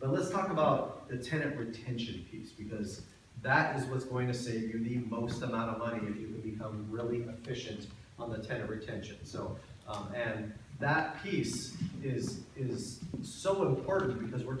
But let's talk about the tenant retention piece, because that is what's going to save you the most amount of money if you can become really efficient on the tenant retention. So, and that piece is so important because we're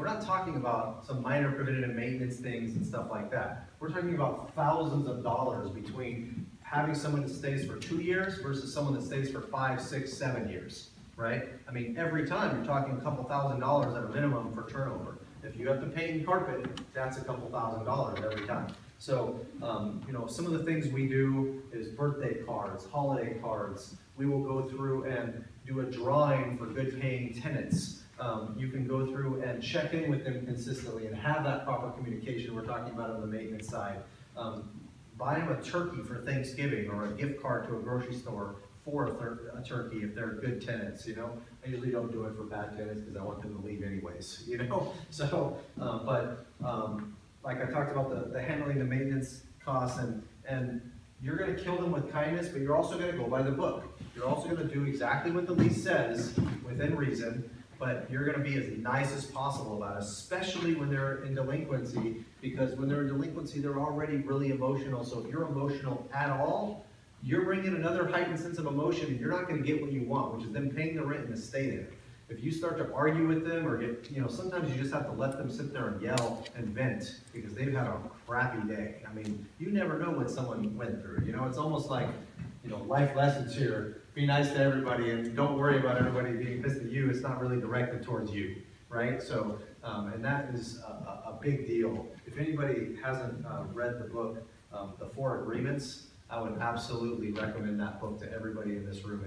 not talking about some minor preventative maintenance things and stuff like that. We're talking about thousands of dollars between having someone that stays for 2 years versus someone that stays for 5, 6, 7 years, right? I mean, every time you're talking a couple $1,000s at a minimum for turnover. If you have to paint and carpet, that's a couple $1,000s every time. So, you know, some of the things we do is birthday cards, holiday cards. We will go through and do a drawing for good paying tenants. You can go through and check in with them consistently and have that proper communication we're talking about on the maintenance side. Buy them a turkey for Thanksgiving or a gift card to a grocery store for a turkey if they're good tenants, you know. I usually don't do it for bad tenants because I want them to leave anyways, you know. So, like I talked about the handling the maintenance costs, and you're going to kill them with kindness, but you're also going to go by the book. You're also going to do exactly what the lease says within reason, but you're going to be as nice as possible about it, especially when they're in delinquency, because when they're in delinquency, they're already really emotional. So if you're emotional at all, you're bringing another heightened sense of emotion, and you're not going to get what you want, which is them paying the rent and to stay there. If you start to argue with them or get, you know, sometimes you just have to let them sit there and yell and vent because they've had a crappy day. I mean, you never know what someone went through. You know, it's almost like, you know, life lessons here. Be nice to everybody and don't worry about everybody being pissed at you. It's not really directed towards you, right? So, and that is a big deal. If anybody hasn't read the book, The 4 Agreements, I would absolutely recommend that book to everybody in this room.